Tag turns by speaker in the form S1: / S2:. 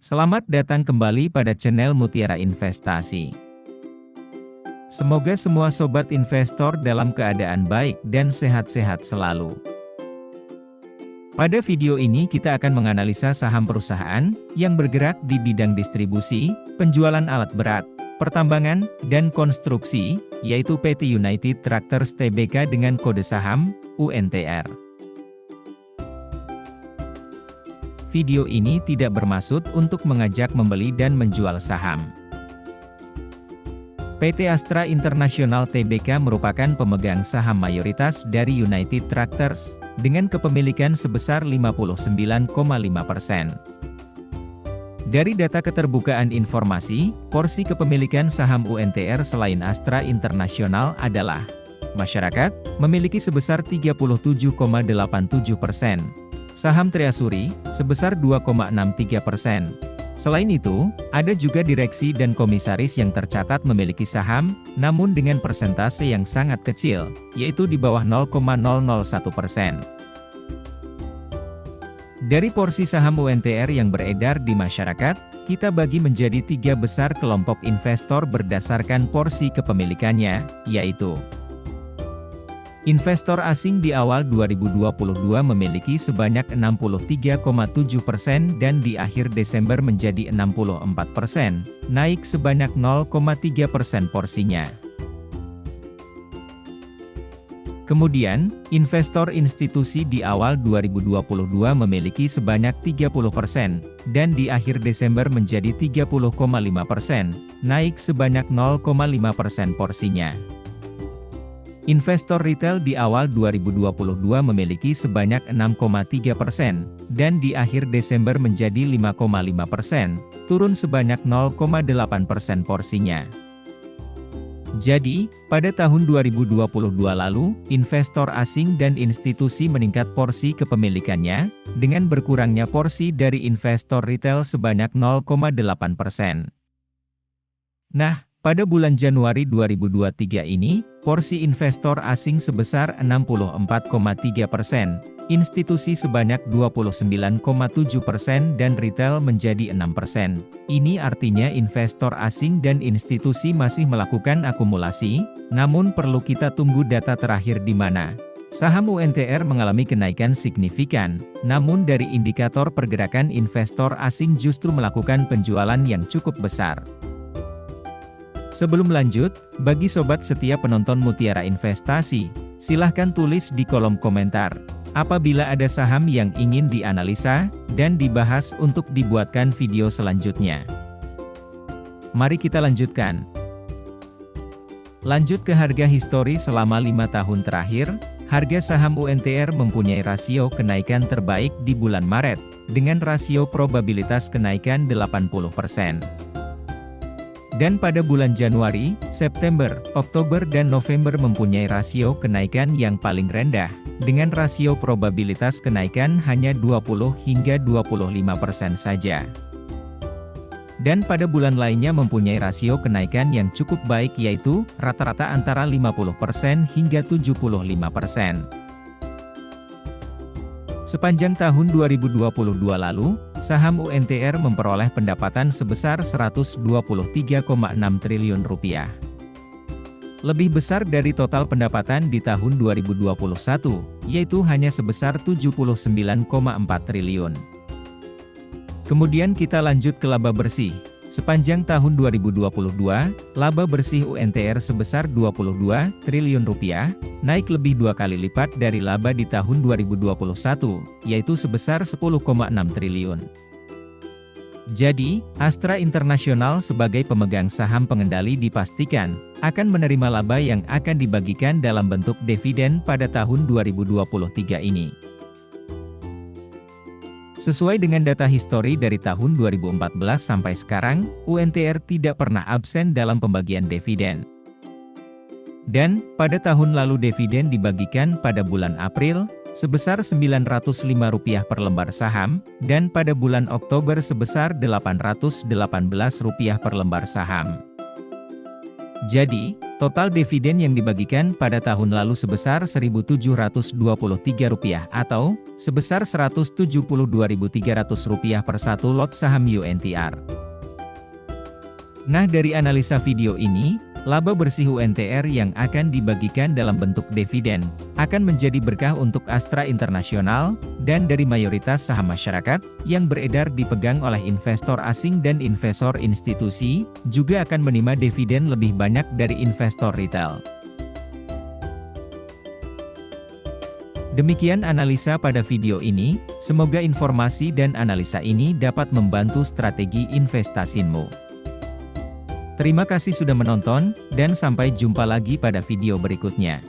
S1: Selamat datang kembali pada channel Mutiara Investasi. Semoga semua sobat investor dalam keadaan baik dan sehat-sehat selalu. Pada video ini kita akan menganalisa saham perusahaan yang bergerak di bidang distribusi, penjualan alat berat, pertambangan, dan konstruksi, yaitu PT United Tractors Tbk dengan kode saham UNTR. Video ini tidak bermaksud untuk mengajak membeli dan menjual saham. PT Astra International Tbk merupakan pemegang saham mayoritas dari United Tractors, dengan kepemilikan sebesar 59,5%. Dari data keterbukaan informasi, porsi kepemilikan saham UNTR selain Astra International adalah masyarakat, memiliki sebesar 37,87%. Saham Treasury, sebesar 2,63%. Selain itu, ada juga direksi dan komisaris yang tercatat memiliki saham, namun dengan persentase yang sangat kecil, yaitu di bawah 0,001%. Dari porsi saham UNTR yang beredar di masyarakat, kita bagi menjadi 3 besar kelompok investor berdasarkan porsi kepemilikannya, yaitu investor asing di awal 2022 memiliki sebanyak 63,7% dan di akhir Desember menjadi 64%, naik sebanyak 0,3% porsinya. Kemudian, investor institusi di awal 2022 memiliki sebanyak 30% dan di akhir Desember menjadi 30,5%, naik sebanyak 0,5% porsinya. Investor retail di awal 2022 memiliki sebanyak 6,3% dan di akhir Desember menjadi 5,5%, turun sebanyak 0,8% porsinya. Jadi, pada tahun 2022 lalu, investor asing dan institusi meningkat porsi kepemilikannya, dengan berkurangnya porsi dari investor retail sebanyak 0,8%. Nah, pada bulan Januari 2023 ini, porsi investor asing sebesar 64,3%, institusi sebanyak 29,7% dan retail menjadi 6%. Ini artinya investor asing dan institusi masih melakukan akumulasi, namun perlu kita tunggu data terakhir di mana saham UNTR mengalami kenaikan signifikan, namun dari indikator pergerakan investor asing justru melakukan penjualan yang cukup besar. Sebelum lanjut, bagi sobat setia penonton Mutiara Investasi, silahkan tulis di kolom komentar, apabila ada saham yang ingin dianalisa, dan dibahas untuk dibuatkan video selanjutnya. Mari kita lanjutkan. Lanjut ke harga histori selama 5 tahun terakhir, harga saham UNTR mempunyai rasio kenaikan terbaik di bulan Maret, dengan rasio probabilitas kenaikan 80%. Dan pada bulan Januari, September, Oktober dan November mempunyai rasio kenaikan yang paling rendah, dengan rasio probabilitas kenaikan hanya 20 hingga 25% saja. Dan pada bulan lainnya mempunyai rasio kenaikan yang cukup baik yaitu, rata-rata antara 50% hingga 75%. Sepanjang tahun 2022 lalu, saham UNTR memperoleh pendapatan sebesar Rp123,6 triliun. Lebih besar dari total pendapatan di tahun 2021, yaitu hanya sebesar Rp79,4 triliun. Kemudian kita lanjut ke laba bersih. Sepanjang tahun 2022, laba bersih UNTR sebesar Rp22 triliun, naik lebih 2 kali lipat dari laba di tahun 2021, yaitu sebesar Rp10,6 triliun. Jadi, Astra International sebagai pemegang saham pengendali dipastikan akan menerima laba yang akan dibagikan dalam bentuk dividen pada tahun 2023 ini. Sesuai dengan data histori dari tahun 2014 sampai sekarang, UNTR tidak pernah absen dalam pembagian dividen. Dan, pada tahun lalu dividen dibagikan pada bulan April, sebesar Rp905 per lembar saham, dan pada bulan Oktober sebesar Rp818 per lembar saham. Jadi, Total dividen yang dibagikan pada tahun lalu sebesar Rp1.723 atau sebesar Rp172.300 per satu lot saham UNTR. Nah, dari analisa video ini, laba bersih UNTR yang akan dibagikan dalam bentuk dividen akan menjadi berkah untuk Astra International, dan dari mayoritas saham masyarakat yang beredar dipegang oleh investor asing dan investor institusi, juga akan menerima dividen lebih banyak dari investor retail. Demikian analisa pada video ini, semoga informasi dan analisa ini dapat membantu strategi investasimu. Terima kasih sudah menonton, dan sampai jumpa lagi pada video berikutnya.